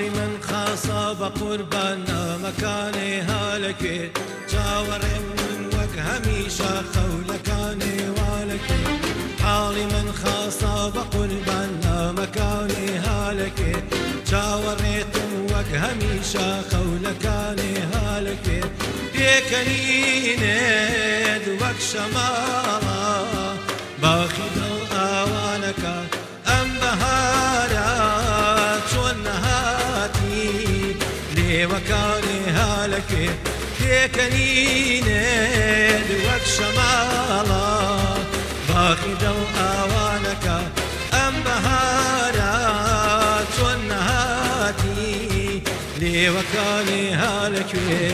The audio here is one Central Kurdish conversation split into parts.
حاڵی من خاصە بە قوربان نامەکانی هەڵەکوێ چاوەڕێم وەک هەمیشە خەولەکانی والەکوێ حاڵی من خاصە بە قوربان نامەکانی هەڵەکوێ چاوەڕێتم وەک هەمیشە خەولەکانی هەڵەکوێ پێکەنینێت وەک شەماڵە باخی دڵ ئاوانەکە ئەم بەهارە چۆن نەهاتی لێوەکانی هەڵەکوێ پێکەنینێت وەک شەماڵە باخی دڵ ئاوانەکە ئەم بەهارە چۆن نەهاتی لێوەکانی هەڵەکوێ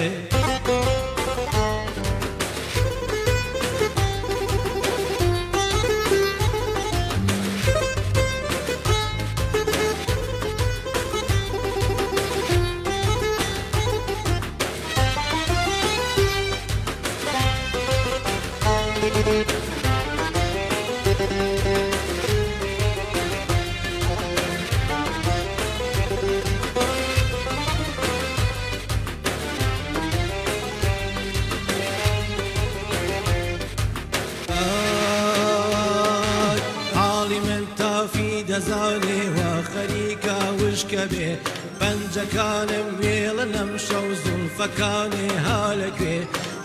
دەزانێ وا خەریکە وشکە بێ پەنجەکانم وێڵنەم شەو زولفەکانی هەڵەکوێ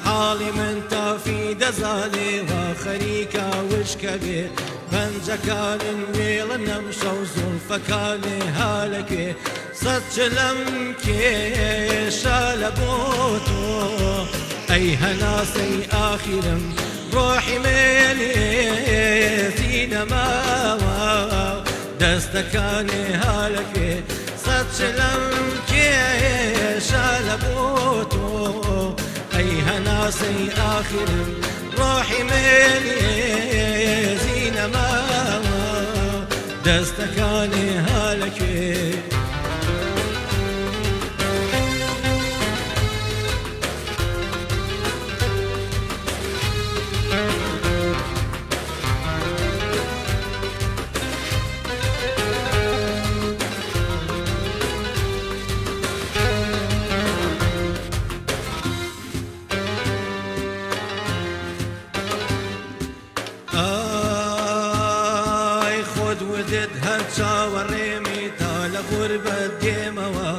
حاڵی من تافی دەزانێ وا خەریکە وشکە بێ پەنجەکانم وێڵنەم شەو زولفەکانی هەڵەکوێ سەد چلەم کێشە لە بۆ تۆ ئەی هەناسەی ئاخیرم ڕۆحی مێنێتی نەماوە دەستەکانی هەڵەکوێ سەد چلەم کێشە لە بۆ تۆ ئەی هەناسەی ئاخرم ڕۆحی مێنێتی نەماوە دەستەکانی هەڵەکوێ هەر چاوەڕێمی تا لە غوربەت دێمەوە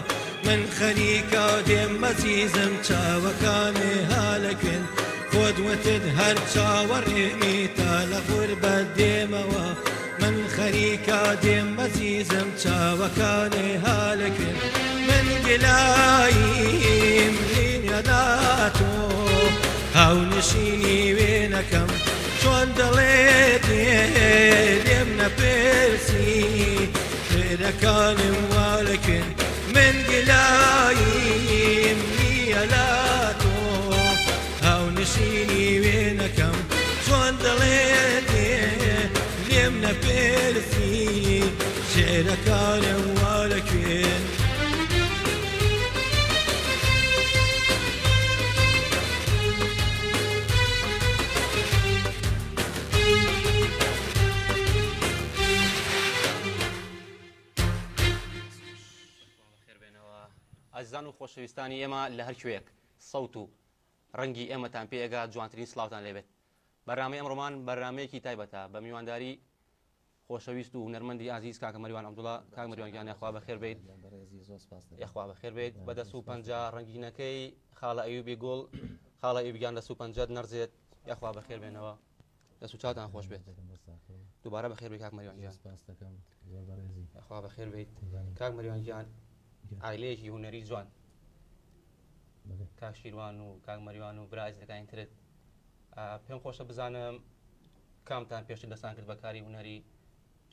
من خەریکە دێم مەزیزم چاوەکانی هەڵەکوێن خۆت وتت هەر چاوەڕێمی تا لە غوربەت دێمەوە من خەریکە دێم مەزیزم چاوەکانی هەڵەکوێن من گلاییم لینەداتۆ هاونشینی وێنەکەم چۆن دەڵێت لێم نەپرسی خێرەکانم والەکوێن من گلاییم نییە لا تۆ هاونشینی وێنەکەم چۆن دەڵێت لێم نەپرسی خێرەکانم والەکوێن ئازیزان و خۆشەویستانی ئێمە لە هەر کوێیەک سەوت و ڕەنگی ئێمەتان پێگا جوانترین سلااوتان لێبێت بەرنامەی ئەمڕۆمان بەرنمەیەکی تایبەتە بە میوانداری خۆشەویست و هونەرمەندی ئازیز کاکە مەریوان عەبدوڵڵا کاک مەریوانگیان یاخوا بەخێر بیت یاخوا بەخێر بیت بە دە 150 ڕەنگینەکەی خاڵە ئەیوبی گوڵ خاڵە ئەیوبیان لە 150 نەرزێت یاخوا بەخێر بێنەوە دەست و چاوتان خۆش بێت دووبارە بەخێر بیت کاک مەریوانگیان یاخوا بەخێر بیت کاک مەریوانگیان عائلەیەکی هونەری جوان کاک شیروان و کاک مەریوان و برایزەکانی ترت پێم خۆشە بزانم کامتان پێشتر دەستان کرد بەکاری هونەری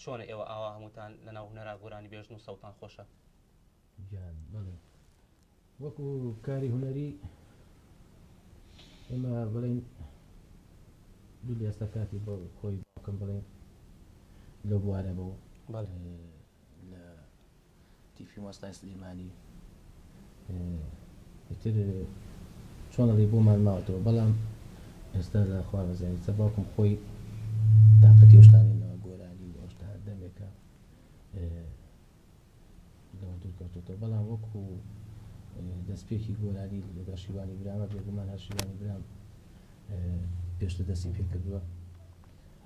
چۆنە ئێوە ئاوا هەمووتان لەناو هونەرا گۆرانی بێژن و سەوتان خۆشە وەکو کاری هونەری ئێمە بڵێن دوو لێستە کاتی بۆ خۆی باوکەم بڵێن لە بوارە بۆ لە تیفی مۆستای سلێمانی تر چۆنەڵی بۆمان ماوەتەوە بەڵام ئێستا لە خوا بەزانیت چە باوکم خۆی تااقەتی شتانێنەوە گۆرانی ئەوشتا دەمێکە لەوە دوورکەوت نەشتێتەوە بەڵام وەکو دەستپێکی گۆرانی لەگەڵ شیوانی برامە بێگومان هەر شیوانی برام پێشتر دەستی پێکردووە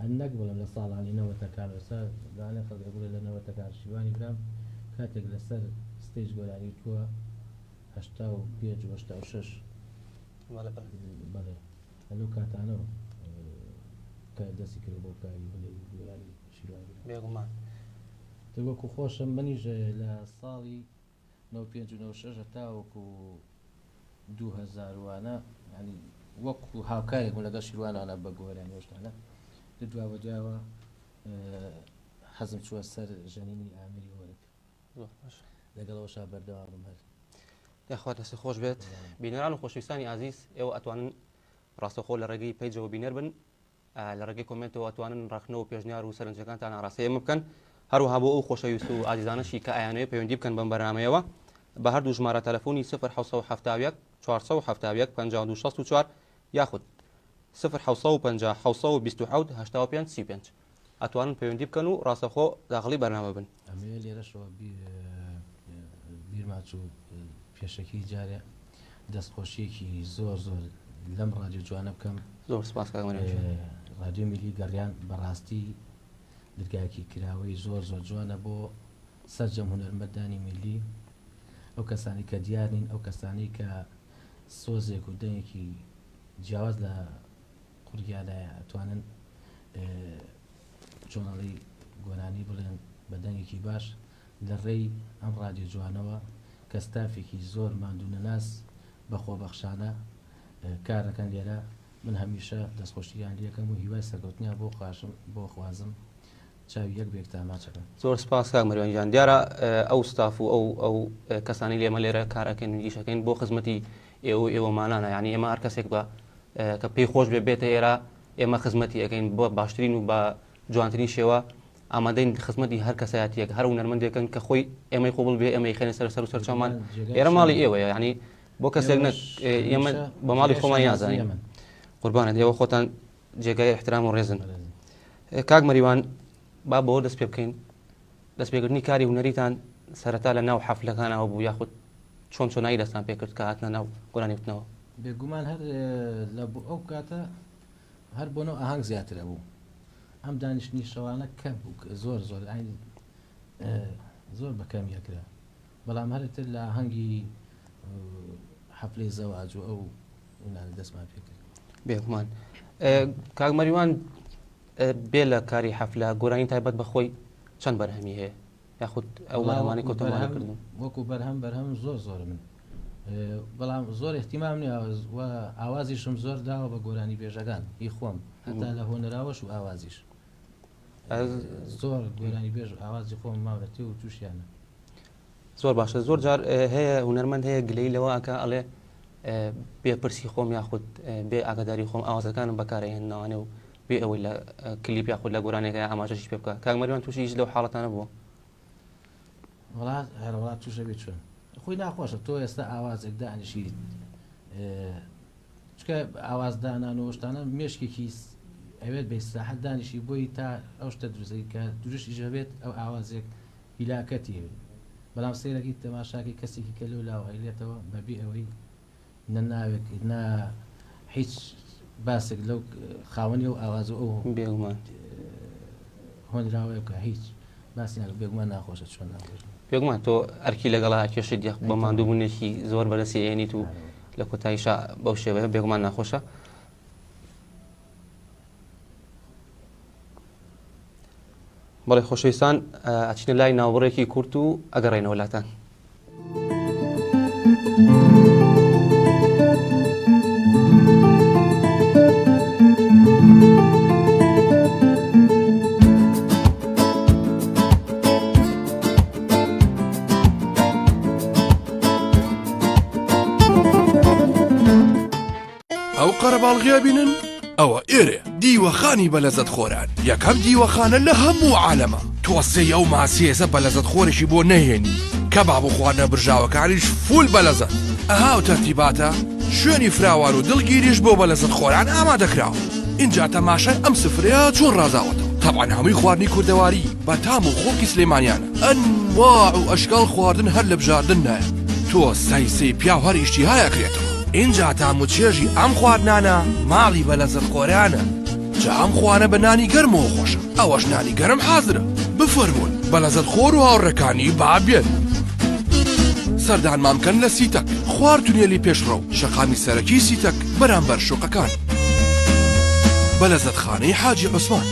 هەر نەک بڵم لە ساڵانی نەوەتەکان ئێستا دانێ خەڵکەگوڵێ لە نەوەتەکان شیوانی برام کاتێک لەسەر ستێج گۆرانی تووە 85 و 86 بەڵێ لەو کاتانەوە کە دەستی کرد بۆ کاری گۆرانی شیوانی بێگومان وەکو خۆشم منیش لە ساڵی 95 تاوەکو 2000 وانە ینی وەکو هاوکارێک لەگەڵ شیروانانە بە گۆرانی هێشتانە دواوە دوایەوە حەزم چووە سەر ژەنینی ئامری وەرگ لەگەڵەوەشا بەردەوام هەر یاخوات دەستی خۆش بێت بینەران و خۆشویستانی ئازیز ئێوە ئەتوانن ڕاستەخۆ لە ڕێگەی پەیجەوە بینەر بن لە ڕێگەی کۆمنتەوە ئەتوانن ڕاخنەوە پێشنیار و سەرنجەکانتان ئاڕاستەیە بکەن هەروەها بۆ ئەو خۆشەویست و ئازیزانەشی کە ئایانەوێ پەیوەندی بکەن بەم بەرنامەیەوە بە هەردوو ژمارە تەلەفۆنی 0771 471 5264 یاخود 0750 727 85 35 ئەتوانن پەیوەندی بکەن و ڕاستەخۆ داخڵی بەرنامە بن ئەمێ لێرەشەوە بیرماچوو پێشەکی جارێ دەستخۆشیەکی زۆر زۆر لەم ڕادیۆ جوانە بکەم زۆر سپاس رادیۆ میلی گەڕیان بەڕاستی دەرگایەکی کراوەی زۆر زۆر جوانە بۆ سەرجەم هونەرمەندانی میلی ئەو کەسانی کە دیارین ئەو کەسانی کە سۆزێک و دەنگێکی جیاواز لە قورگیانایە ئەتوانن جۆناڵی گۆرانی بڵێن بە دەنگێکی باش لە ڕێی ئەم ڕادیۆ جوانەوە کە ستافێکی زۆر ماندوونەناس بەخۆبەخشانە کارەکەن لێرە من هەمیشە دەستخۆشییان لەکەم و هیوای سەرکەوتنیان بۆ خاشم بۆ خوازم چاوی یەک بێک تاماچەکەن زۆر سپاس کاک مەریوانجان دیارە ئەو ستاف و ئەو کەسانی لێمە لێرە کارەکەن دیشەکەین بۆ خزمەتی ئێوەمانانە یعنی ئێمە هەر کەسێک بە کە پێی خۆش بێتە ئێرە ئێمە خزمەتی ئەەکەین بۆ باشترین و بە جوانترین شێوە ئامادەین خزمەتی هەر کەسایەتیەک هەر هونەرمەندێکن کە خۆی ئێمەی خۆبڵ بێ ئەمەی خێنە سەر و سەرچاومان ئێرە ماڵی ئێوەیە یعنی بۆ کەسێک ئێمە بە ماڵی خۆمان یازانین قوربانە ئێوە خۆتان جێگای احترام و ڕێزن کاک مەریوان با بۆ دەست پێ بکەین دەستپێکردنی کاری هونەریتان سەرەتا لە ناو حەفلەکانەوە بوو یاخود چۆن چۆنایی دەستان پێکرد کە هاتنە ناو گۆرانیوتنەوە بێگومان هەر لە ئەو کاتە هەر بۆنەوە ئاهەنگ زیاترە بوو ئەم دانیشتنی شەوانە کەم بوو زۆر زۆر زۆر بەکەمیەکرا بەڵام هەرتر لە ئاهەنگی حەفلەی زەواج و ئەو دەستمان پێکرد بێگومان کاک مەریوان بێ لە کاری حەفلە گۆرانی تایبەت بەخۆی چەند بەرهەمی هەیە یاخود ئەو بەرهەمانی کۆتەمانە کردن وەکو بەرهەم زۆر زۆر من بەڵام زۆر احتیمام نیە ئاوازیشم زۆر داوە بە گۆرانی بێژەکان هی خۆم هەتا لە هۆنەراوەش و ئاوازیش زۆر گۆرانی بێژ ئاوازی خۆم ماوەتی و تووشیانە زۆر باشە زۆر جار هەیە هونەرمەند هەیە گلەی لەوە ئەکە ئەڵێ بێپرسی خۆم یاخود بێ ئاگاداری خۆم ئاوازەکانم بەکارهێننەوانێ و بێ ئەوەی لە کلیپ یاخود لە گۆرانێکە ئاماژەش پێ بکە کاک مەریوان تووشی هیچ لەو حاڵەتانە بووە وڵات تووشە بێت چۆن خۆی ناخۆشە تۆ ئێستا ئاوازێک دانیشی چکە ئاوازدانان و شتانە مێشکێکی ئەوێت بە ئیستراحەت دانیشی بۆی تا ئەو شتە دروزەی کە دروشی ژەبێت ئەو ئاوازێک هیلاکەتی بەڵام سەیرەکی تەماشاکی کەسێکی کە لەو لاوە هەیلێتەوە بەبێ ئەوەی نەناوێک هیچ باسێک لەو خاوەنی و ئاواز و ئەو بێگومان هۆنراوەیە بکە هیچ باسی بێگومان ناخۆشە چۆن ناخۆش بێگومان تۆ ئەرکی لەگەڵا کێشت یەخ بە ماندووبوونێکی زۆر بەرەسی ئێنیت و لە کۆتاییشا بەو شێوەیە بێگومان ناخۆشە بەڵێ خۆشەویستان ئەچینە لای ناوبڕێکی کورت و ئەگەڕێنەوە لاتان ئەو قەرەباڵغیا بینن ئەوە ئێرە دیوەخانی بەلەزەت خۆران یەکەم دیوەخانە لە هەموو عالەمە تۆسەی ئەو ماسیێسە بەلەزەت خۆرێکی بۆ نەهێنی کە باب و خواردنە برژاوەکانیش فول بەلەزەت ئەها و تەرتیباتە شوێنی فراوان و دڵگیریش بۆ بەلەزەت خۆران ئامادەکراوە اینجا تەماشای ئەم سفرەیە چۆن ڕازاوەتەوە طبعا هەمووی خواردنی کوردەواری بە تام و خۆڵکی سلێمانیانە ئەنواع و ئەشکال خواردن هەر لە بژاردن نایە تۆ سەیسەی پیا هەر ئیشتیهایە کرێتەوە اینجا تام و چێژی ئەم خواردنانە ماڵی بە لەزەتخۆرانە جا ئەم خوانە بە نانی گەرمەوە خۆشە ئەوەش نانی گەرم حازرە بفەرمونون بە لەزەتخۆر و هاوڕەکانی بابێن سەردان مامکەن لە سیتەک خواردونێلی پێشڕە و شەقامی سەرەکی سیتەک بەرامبەر شوقەکان بە لەزەتخانەی حاجی عوسمان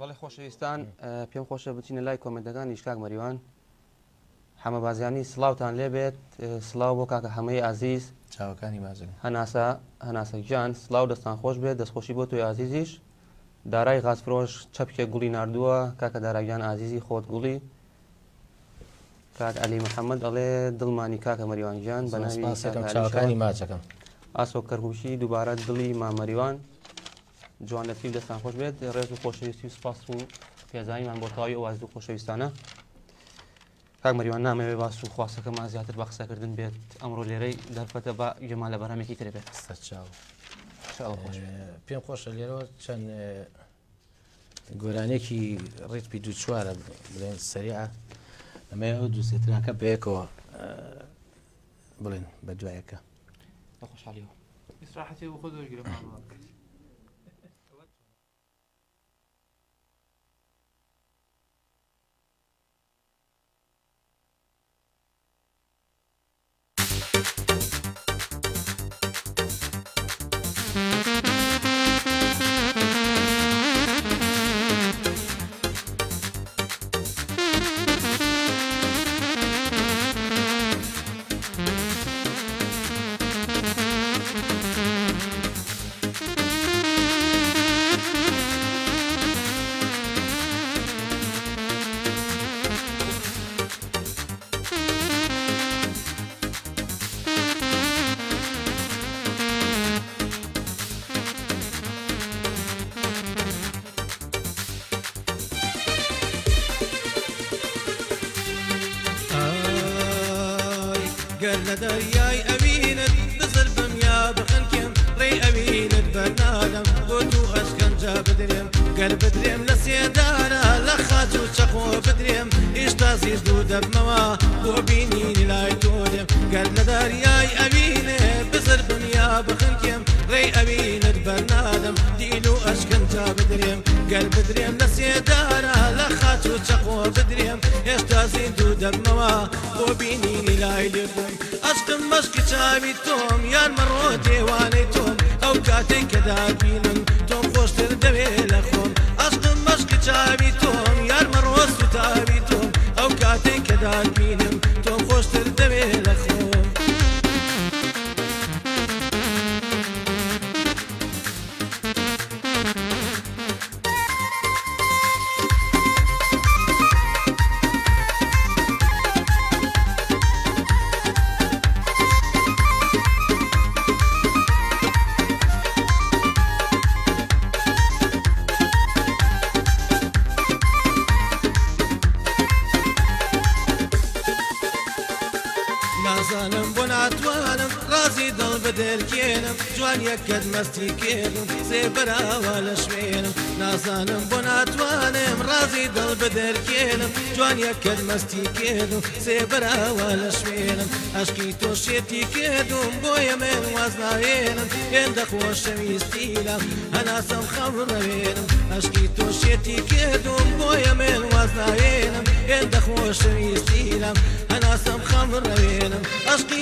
وڵی خۆشەویستان پێم خۆشە بچینە لای کۆمنتەکانی شکاک مەریوان حەمە بازیانی سڵاوتان لێبێت سڵاو بۆ کاکە حەمەی عزیز چاوەکانی بازن هەناسە گیان سڵاو دەستان خۆش بێت دەستخۆشی بۆ توی عزیزیش دارای غازفرۆش چەپکێک گوڵی نردووە کاکە داراگیان عزیزی خۆت گوڵی کاک علی محەممەد ئەڵێ دڵمانی کاکە مەریوانگیان بە چاوەکانی ماچەکەم ئاسۆ کەرهوشی دووبارە دڵی مامەریوان جوانەتی دەستان خۆش بێت ڕێز و خۆشەویستی و سپاس و پێزانیمان بۆ تەواوی ئەو واز و خۆشەویستانە کاک مەریوان نامەوێ باس و خواستەکەمان زیاتر بە قسەکردن بێت ئەمڕۆ لێرەی دەرفەتە بە گوێمان لە بەرامێکی تر بێت سەرچاو پێم خۆشە لێرەوە چەند گۆرانێکی ڕێتپی دوو چوارە بڵێن سەریع ئەمە ئەو دووسێترانکە بەیەکەوە بڵێن بە دوایەکە بە خۆشحالیەوە استراحەتی بۆ خۆ دەرگرە گەر لە دەریای ئەوینت بزربم یا بخەنکێم ڕێ ئەوینت بەرنادەم بۆ دوو ئەشکەنجا بدرێم گەر بدرێم لە سێدارە لە خاج و چەقۆ بدرێم ئێشتا زیز دوو دەبمەوە بۆ بینینی لای تۆ دێم گەر لە دەریای ئەوینێ بزربم یا بخەنکێم ڕێ ئەوینت بەرنادەم دیل و ئەشکەنجا بدرێم گەر بدرێم لە سێدارە لە خاج و چەقۆ بدرێم ئێشتا زیز دوو دەبمەوە بۆ بینینی لای لێبووم عشقم مەشکی چاوی تۆم یان مەڕۆ دێوانەی تۆم ئەو کاتێک کە دابینم تۆم خۆشتر دەوێ لە خۆم عشقم مەشکی چاوی تۆم یان مەڕۆ سوتاوی تۆم ئەو کاتێک کە دابینم تۆم خۆشتر دەوێ لە خۆم نازانم بۆ ناتوانم ڕازی دڵ بەدەرکێنم جوان یەکەت مەستی کێنم سێ بەراوە لە شوێنم نازانم بۆ ناتوانم ڕازی دڵ بەدەرکێنم جوان یەکەت مەستی کێنم سێ بەراوە لە شوێنم عشقی تۆ شێتی کێدم بۆیە من واز ناوێنم هێندە خۆشەویستیلم هەناسەم خەڕەوێنم عشقی تۆ شێتی کێدم بۆیە من واز ناوێنم هێندە خۆشەویستیلم هەناسەم خەڕەوێنم عشقی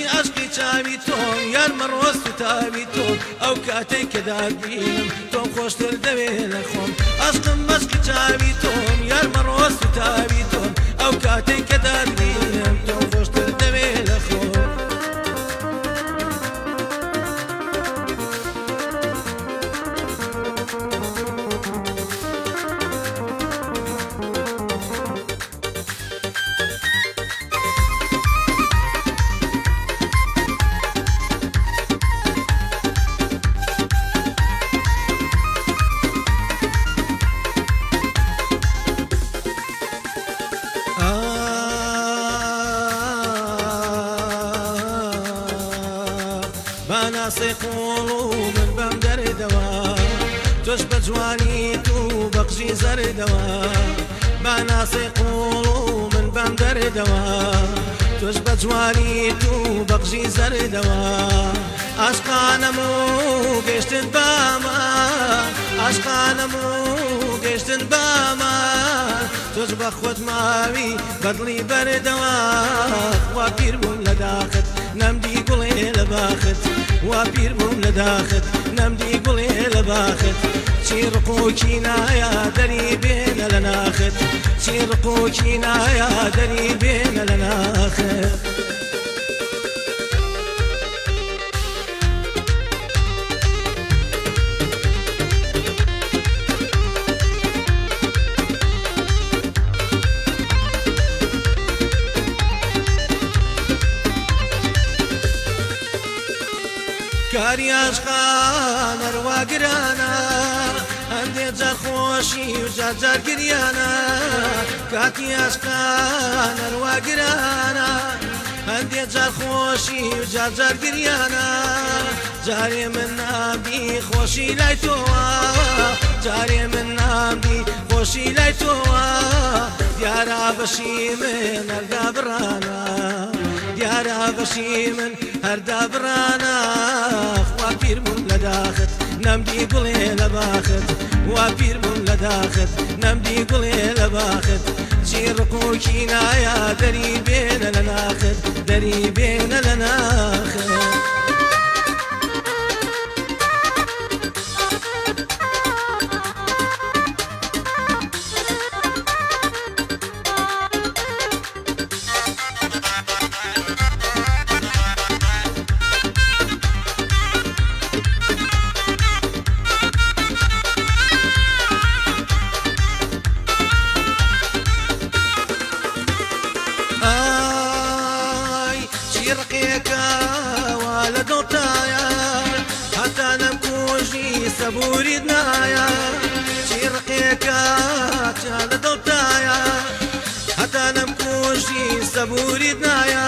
چاوی تۆم یان مەڕۆ سوتاوی تۆم ئەو کاتێک کە دابینم تۆم خۆشتر دەوێ لە خۆم عشقم مەشکی چاوی تۆم یان مەڕۆ سوتاوی تۆم ئەو کاتێک کە دابینم تۆم خۆشتر دەوێ لە خۆم باناسی قوڵ و من بەم دەردەوە تۆش بە جوانیت و بەقژی زەردەوە باناسی قوڵ و من بەم دەردەوە تۆش بە جوانیت و بەقژی زەردەوە عاشقانەم و گەشتن بامان عاشقانەم و گەشتن بامان تۆش بە خۆت ماوی بەدڵی بەردەوە وا پیر بووم لە داخت نەمدی گوڵێ لە باخت وا پیر بووم لە داخت نەمدی گوڵێ لە باخت چی ڕقوکی نایە دەری بێنە لە ناخت چی ڕقوکی نایە دەری بێنە لە ناخت کاری عاشقان هەروە گرانە هەندێک جار خۆشی و جار گریانە کاتی عاشقان هەروە گرانە هەندێک جار خۆشی و جار گریانە جارێ من نامدی خۆشی لای تۆوە جارێ من نامدی خۆشی لای تۆوە دیارە بەشی من هەردا بڕانە دیارە بەشی من هەردا بڕانە وا پیر بووم لە داخت نەمدی گوڵێ لە باخت وا پیر بووم لە داخت نەمدی گوڵێ لە باخت چی ڕقوکی نایە دەری بێنە لە ناخت دەری بێنە لە ناخت سەبوورید نایە چیرقێکە چالە دڵتایە هەتا لەم کۆژی سەبوورید نایە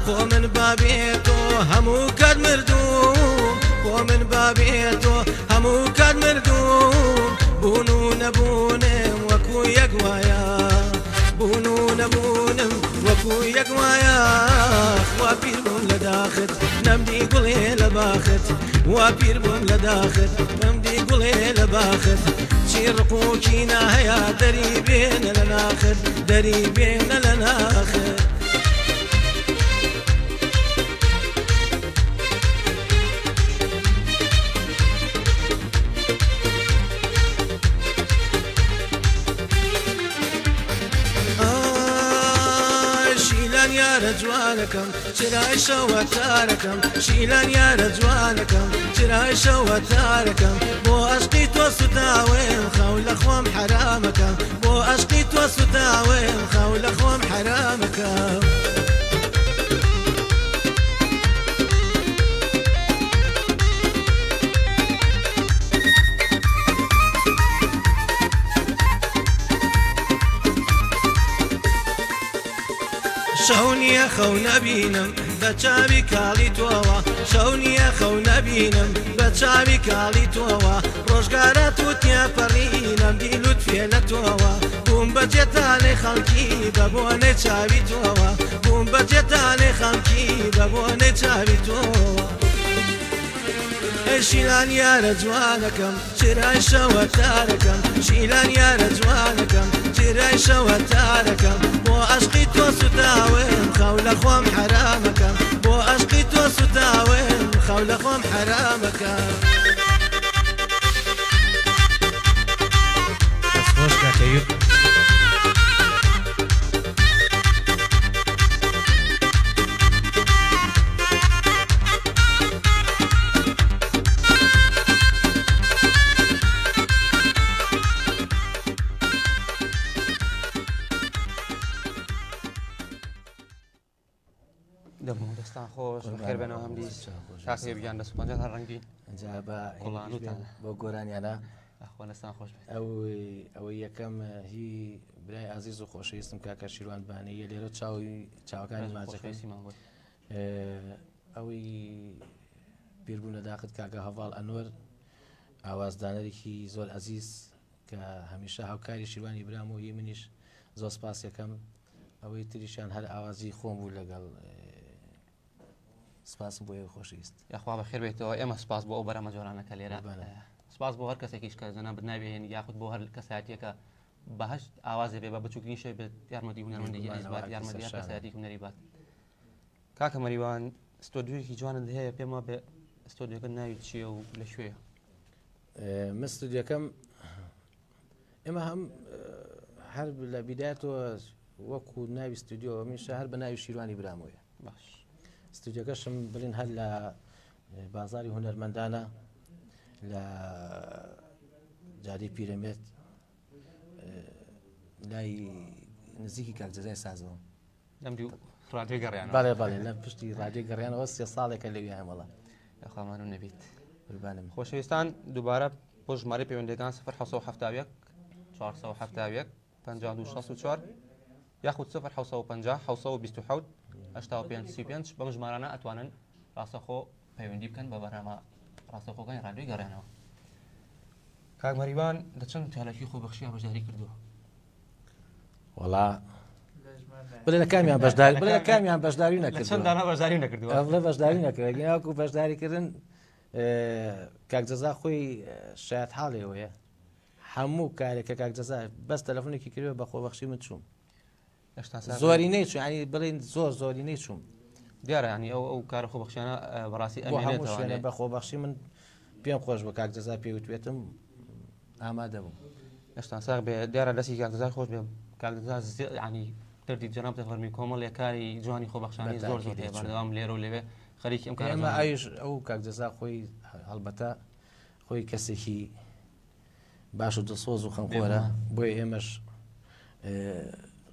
خۆ من بابێتۆ هەموو کات مردوم خۆ من بابێتۆ هەموو کات مردوم بوون و نەبوونم وەکو یەک وایە بوون و نەبوونم وەکو یەک وایە وا پیر بووم لە داخت نەمدی گوڵێ لە باخت وا پیر بووم لە داخت نەمدی گوڵێ لە باخت چی ڕقوکی ناهەیە دەری بێنە لە ناخت دەری بێنە لە ناخت یارە جوانەکەم چرای شەوە تارەکەم شیلان یارە جوانەکەم چرای شەوە تارەکەم بۆ عەشقی تۆ سوتاوێم خەو لە خۆم حرامەکەم بۆ عەشقی تۆ سوتاوێم خەو لە خۆم حرامەکەم شەو نییە خەو نەبینم بە چاوی کاڵی تۆوە شەو نییە خەو نەبینم بە چاوی کاڵی تۆوە ڕۆژگارە تو تێپەڕینەم دیلوت فێ لە تۆوە بووم بە جێتانێ خەڵکی بە بۆنێ چاوی تۆوە بووم بە جێتانێ خەڵکی بە بۆنێ چاوی تۆوە شیلان یارە جوانەکەم چرای شەوە تارەکەم شیلان یارە جوانەکەم چرای شەوە تارەکەم بۆ عەشقی تۆ سوتاوێم خەو لە خۆم حرامەکەم بۆ عەشقی تۆ سوتاوێم خەو لە خۆم حرامەکەم خۆش کاکەیب دەستان خۆش خێر بێنەوە هەم دیس کاکێ بیان دەست پەنجە هەر ڕەنگی بۆ گۆرانیانە ئەخوا دەستان خۆش بێت ئەوەی یەکەم هی برای عزیز و خۆشەویستم کاکە شیروان بانەیە لێرە چاوەکانی ماجەکەی ماوەی ئەوەی بیربوون لە داخت کاگە هەواڵ ئەنوەر ئاوازدانەرێکی زۆر عەزیز کە هەمیشە هاوکاری شیروانی برام و هی منیش زۆر سپاس یەکەم ئەوەی تریشان هەر ئاوازی خۆم بوو لەگەڵ سپاسم بۆ ئێوە خۆشەویست یاخوا بە خێر بێتەوە ئێمە سپاس بۆ ئەو بەرەمە جۆرانەکە لێرە سپاس بۆ هەر کەسێکیش کە زەنا بنابێن یاخود بۆ هەر کەساتێکە بەهشت ئاوازێ بێ بە بچووکنیشە بێت یارمەتی هونەرمەندێکی ئەزبات یارمەتی کەسایەتی هونەری بات کاکە مەریوان ستۆدیۆیەکی جوانت هەیە پێما بێ ستۆدیۆکە ناوی چییە و لەکوێیە من ستودیۆکەم ئێمە هەم هەر لە بیدایەتەوە وەکو ناوی ستودیۆ میشە هەر بە ناوی شیروانی برامۆیە باش ستودیۆکەشم بڵین هەر لە بازاری هونەرمەندانە لە جادی پیرەمێت لای نزیکی کاکجەزای سازەوە دەمدی و ڕادیۆ گەڕیان باڵێ باڵێ لە پشتی ڕادیۆ گەڕیانەوە 3 ساڵێکە لەوی هەمەڵە یاخوامان و نەبێت قوربانم خۆشەویستان دووبارە بۆ ژمارە پەیوەندەکان 0 470 5264 یاخود 0 750 85 بەم ژمارانە ئەتوانن ڕاستەخۆ پەیوەندی بکەن بە بەرنامە ڕاستەخۆەکانی ڕادیۆی گەڕێنەوە کاک مەریوان لە چەند چالەکی خۆبەخشی بەشداری کردووە وەڵا بڵێ لە کامیان بەشداری بڵێ لە کامیان بەشداری لە چەند دانا بەشداری نەکردووە بڵێ بەشداری نەکرد گەناوەکو بەشداریکردن کاکجەزا خۆی شایەت حاڵێەوەیە هەموو کارێکە کاکجەزا بەس تەلەفۆنێکی کردوە بە خۆبەخشی من چووم زۆری نەیچوو ینی بڵێن زۆری نەیچووم دیارە ینی ئەو کارە خۆبەخشیانە بەڕاستی ئەمێنێتەوە بە خۆبەخشی من پێم خۆش بە کاکجەزا پێوتوێتم ئامادە بووم هێشتا ساغ بێ دیارە دەستی کاکجەزا خۆش بێ کاکجەزا ینی دەردی جەناب تەفەرمی کۆمەڵ کاری جوانی خۆبەخشانی زۆر زۆر هەیە بەردەوام لێرە و لەوێ خەریکی ئەم کارە ئێمە ئایش ئەو کاکجەزا خۆی هەڵبەتە خۆی کەسێکی باش و دڵسۆز و خەمخۆرە بۆیە ئێمەش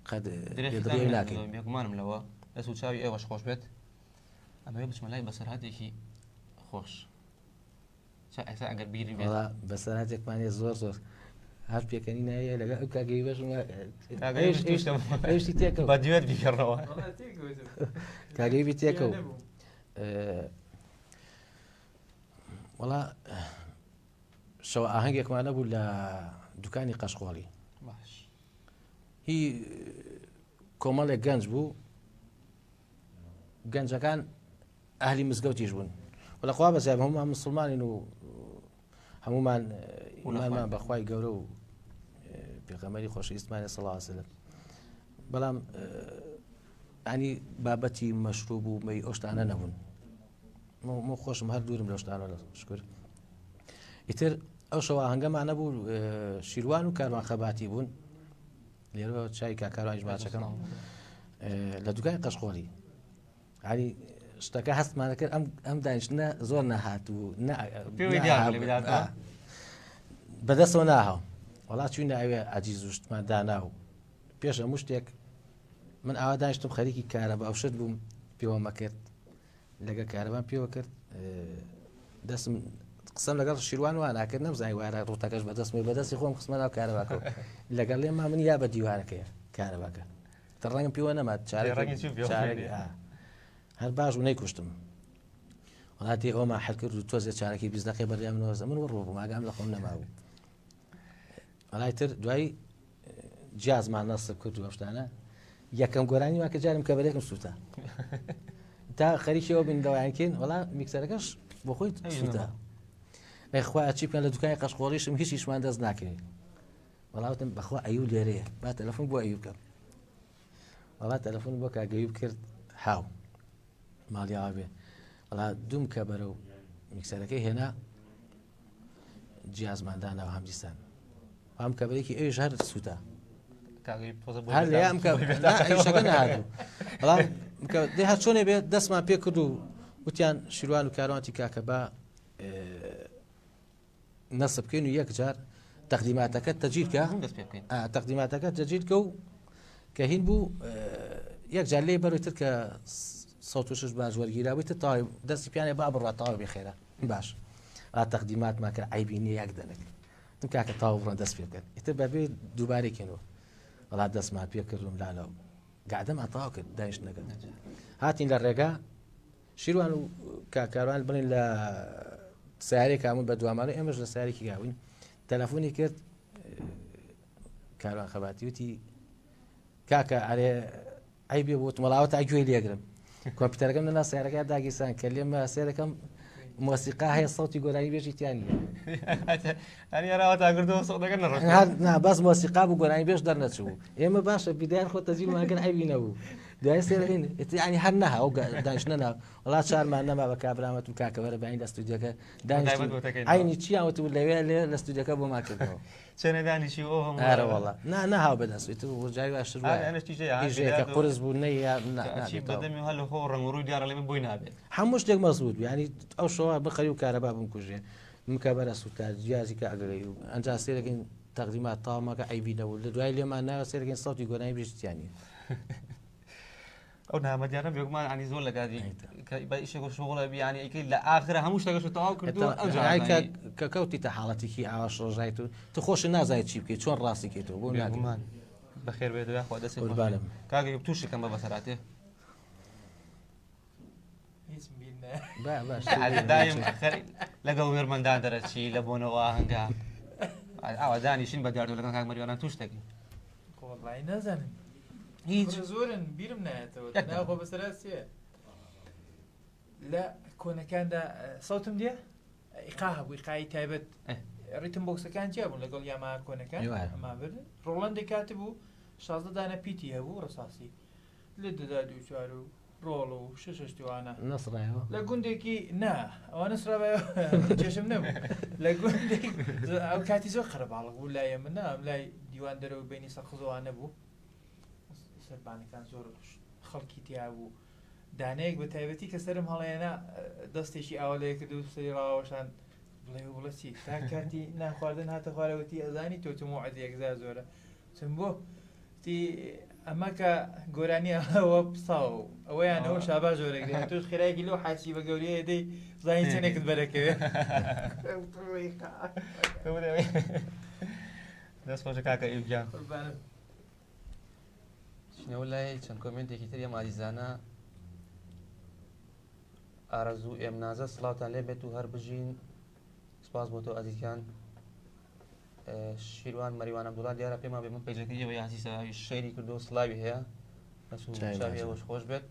قەدری ناکەین بێگومانم لەوە دەست و چاوی ئێوەش خۆش بێت ئەمەوێ بچمە لای بەسەرهاتێکی خۆش ئەسا ئەگەر بیری بێت بەسەرهاتێکمانێ زۆر هەر پێکەنی نایە لەگەڵ ئەو کاگەی بەشم تێکەوە بە دوێت بیکەڕەوە کاگەی بی تێکەوە وەڵا شەوە ئاهەنگێکمان نەبوو لە دوکانی قەشخۆڵی باش هی کۆمەڵێک گەنج بوو گەنجەکان ئەهلی مزگەوتیش بوون وەڵەخوا بەزیاب هەمومان مسلمانین و هەمومان ئیمانمان بەخوای گەورە و پێغەمبەری خۆشەویستمانە سەڵڵاهو عەلەیهی وسەلەم بەڵام ینی بابەتی مەشروب و مەی ئەو شتانە نەبوون مۆ خۆشم هەر دوورم لەو شتانە شکر ئیتر ئەو شەوە ئاهەنگەمان نەبوو شیروان و کاروان خەباتی بوون لێرە چای کاکاروانیش باچەکەم لە دوکانی قەشخۆڵی ینی شتەکە هەستمانە کرد ئەم دانیشتنە زۆر نەهات و بەدەستەوە ناهاو وڵات چووی ناوێ ئاجیز و شتمان دانا و پێش هەموو شتێک من ئاوا دانیشتم خەریکی کارە بە ئەو شت بووم پێوەمە کرد لەگە کارەبان پێوە کرد دەستم قسەم لەگەڵ شیروان وان ناکرد نەمزانی وارە ڕوتەکەش بەدەستم بەدەستی خۆم قسمە ناو کارەباکەوە لەگەڵ لێ ما من یا بە دیوارەکەیە کارەباکە تە ڕەنگم پێوە نەمات چارەی هەر باش و نەیکوشتم وڵاتی ئەوما حەل کرد و تۆزێ چارەکی بیزنەکەی بەردەیان منەوەزە من وەڕۆ بووم ئاگام لە خۆم نەماوە وەڵای تر دوایی جیازمان نەسب کرد و ئەو شتانە یەکەم گۆرانی وا کە جارم کەبەرێکم سووتە تا خەریکیەوە بین دەوایانکەین وەڵا میکسەرەکەش بۆ خۆی سووتە ئەیخوا ئەچی بکەن لە دوکانی قەشخۆڵیشم هیچیشمان دەست ناکەین وەڵاوتم بەخوا ئەیوب لێرەیە با تەلەفۆن بۆ ئەیوب بکەم وەڵا تەلەفۆن بۆ کاگەیوب کرد هاو ماڵیاوە بێ وەڵا دوم کە بەرەو میکسەرەکەی هێنا جیازماندانەوە هەمدیستان ئەم کەبەرێکی ئەویش هەر سووتە هەر لێ ئەم شەکە نەهاتوو بەڵام دێ هەر چۆنێ بێت دەستمان پێ کرد و وتیان شیروان و کاروانتی کاکە با نەسب بکەین و یەک جار تەقدیماتەکە تەجیل بکە تەقدیماتەکە تەجیل کە و کە هین بوو یەک جار لێ بەروتر کە سەوت و شش باش وەرگیراویتە تاوی دەستی پیانێ با بڕات تاوە بێخێرە باش تەقدیماتمان کرد عیبی نییە یەک دەنێک تم کاکە تاو بڕۆن دەست پێ بکەن ئیتر بەبێ دووبارێکێنەوە وەڵا دەستمان پێ کردم لاڵەو گادەم ئەتاو کرد دایش نەکەن هاتین لە ڕێگا شیروان و کاکاروان بڵین لە سیارێک هەموو بە دوامانە ئێمەش لە سیارێکی گاوین تەلەفۆنی کرد کاروان خەباتی وتی کاکە ئەرێ ئەی بێ بۆ مەڵاوە تا گوێی لێگرم کۆمپیوتەرەکەم لەنا سیارەکە داگیرسان کە لێمە سێرەکەم مۆسیقا هەیە سەوتی گۆرانی بێژی تیان نا باس مۆسیقا بوو گۆرانی بێژ دەرنەچوو ئێمە باشە بیدایان خۆ تەزیل ماگەن ئەوینەبوو دوای سێرەین ینی هەر نەها ئەو دانیشتە ناو وڵات شارمان نەما بە کابرامەت و کاکەوەرە باین لە ستودیەکە ئاینی چیاوەت و لەوێ لێ لە ستودیەکە بۆ ماکردەوە چەنە دانیشی ئەو ئارەوەڵا نەهاو بەدەستێت و جای باشترژێکە قرس بوو بەدەمی هەل خۆ ڕەنگڕووی دیارە لێ بۆی نابێت هەموو شتێک مەزبوط ینی ئەو شەوە بخەری و کارەبا بمکوژێ مکە بەرە سووتار جیازی کە ئەگەی و ئەنج سێرەکەین تەقدیمات تاوامەکە ئەیبینەوە لە دوای لێمان ناوە سێرەکەین سەوتی گۆرانی بێژتیانی ئەو نامەدیانە بێگومان ئانی زۆر لە گادی بە ئیشێک شغڵە بیانی ئەیکەی لە ئاخرە هەموو شتەکەش تەواو کردووە کە کەوتی تا حاڵەتێکی ئاوا شڕژایت و تو خۆش نازای چی بکەیت چۆن ڕاستی کەیتەوە بۆ ناگومان بەخێر بێت خوا دەست کاگەی تووشەکەم بە بەسەراتێ دایم لەگەڵ وێرمەندان دەرەچی لە بۆنەوە هەنگا ئاوا دانیشین بە دیاردو لەگەڵ کاک مەریوانان توش دەکەین وەڵڵای نازانم هیچ زۆرن بیرم نایەتەوە ناخۆ بەسەرات چیە لە کۆنەکاندا سەوتم دێ ئیقا هەبوو ئیقای تایبەت ڕیتم بۆکسەکان چیا بوون لەگەڵ یاما کۆنەکان ئەما بردن ڕۆڵەندێک کاتی بوو 16 دانە پیتی هەبوو ڕساسی لێ دەدا دوو چوار و ڕۆڵ و شەشتیوانە نەسڕایەوە لە گوندێکی نا ئەوە نسرابە چێشم نەبوو لە گوندێک ئەو کاتی زۆر خەرەباڵغ بوو لایە من ئەم لای دیوان دەرەوە بینی سەرخزەوانە بوو سەربانەکان زۆر خەڵکی تیا بوو دانەیەک بە تایبەتی کە سەرم هەڵێنا دەستێکی ئاوەلەیە کرد و سەری ڕاوەشان بڵێ و بڵە چی تا کاتی ناخواردن هاتە خوارەوەتی ئەزانی تۆ موعدەیەکزا زۆرە چم بۆ تی ئەمە کە گۆرانی ئەوە پساو ئەوەیانەوە شابا زۆرەگرێت توش خێرایکی لەو حاسی بە گەوریە دەی زانی چێنێکت بەرەکەوێت دەست خۆشە کاکە ئیوگیان چینەوە لای چەند کۆمنتێکی تر ماریزانە ئارەزوو ئێمنازە سڵاوتان لێ بێت و هەر بژین سپاس بۆ تۆ ئەزیزیان شیروان مەریوان عەبدوڵڵا دیارە پێما بێ من پەیجەکەی ئێوە یاسیسە شەیری کردو سڵاوی هەیە چاوی ئێوەش خۆش بێت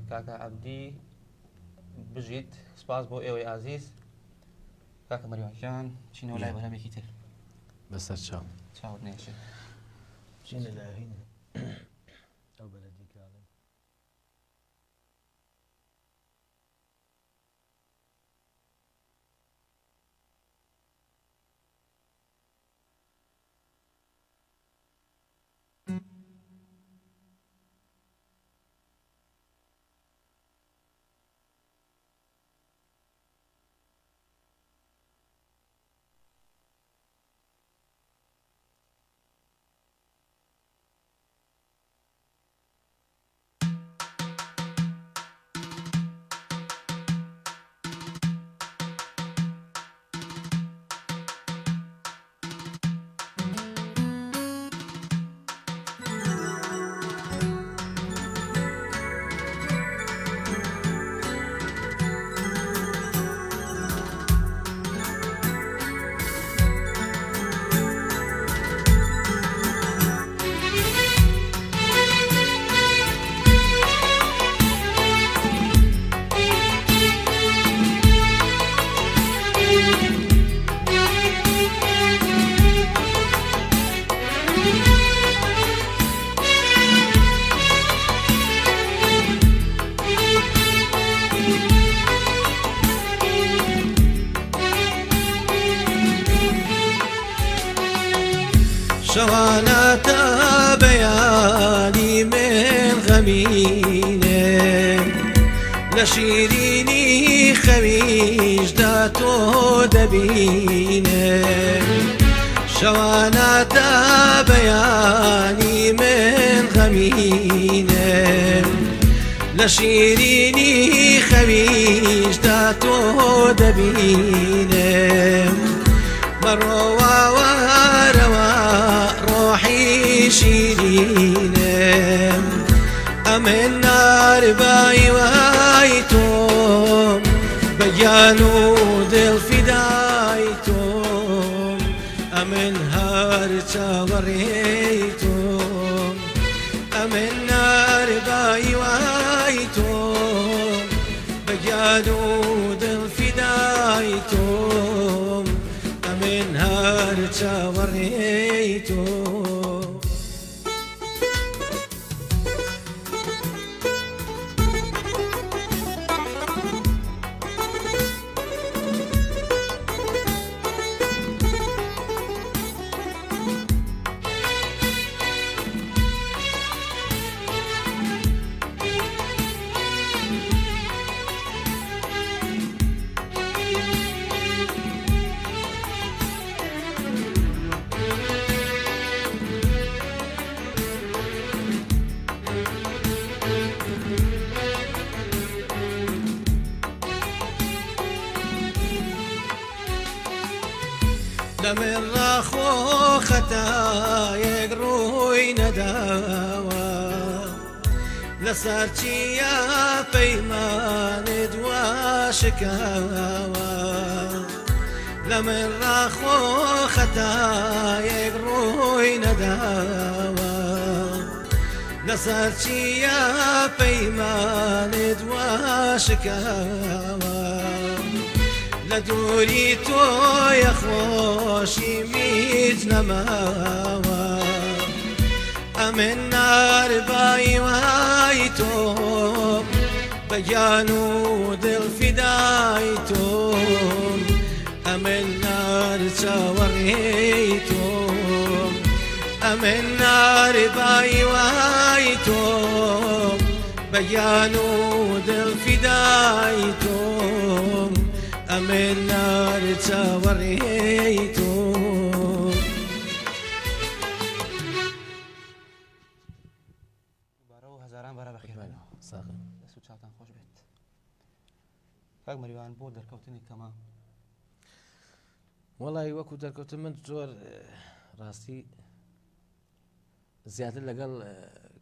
کاکە عەبدی بژیت سپاس بۆ ئێوەی ئازیز کاکە مەریوانیان چینەوە لای بەرامێکی تر بەسەر چاو چاوت نێشێ چین لەلاهین ئەو بەلەدی کاڵێ شواناتا بەیانی من غەمینێ لە شیرینی خەویشدا تۆ دەبینێ شواناتا بەیانی من غەمینێ لە شیرینی خەویشدا تۆ دەبینێ بەڕۆواوارەوە ڕۆحی شیرینێ ئەمێ ناربایوە بەگیان و دڵ فیدای تۆم ئەمن هەر چاوەڕێی تۆم ئەمن ناربایی وای تۆم بەگیان و دڵ فیدای تۆم ئەمن هەر چاوەڕێی تۆم لمن راخۆ خەتایەک ڕووی نەداوە لەسەر چیە پەیمانت وا شکاوە لمن راخۆ خەتایەک ڕووی نەداوە لەسەر چیە پەیمانت وا شکاوە لە دووری تۆیە خۆشی میج نەماوە ئەمن ناربایی وای تۆم بەگیان و دڵ فیدای تۆم ئەمن نار چاوەڕێی تۆم ئەمن ناربایی وای تۆم بەگیان و دڵ فیدای تۆم ئەمن نار چاوەڕێی تۆم بارەوە هەزاران بارە بەخێر ساغر دەست و چاوتان خۆش بێت کاک مەریوان بۆ دەرکەوتنی کەما وەڵی وەکو دەرکەوتن من زۆر ڕاستی زیاتر لەگەڵ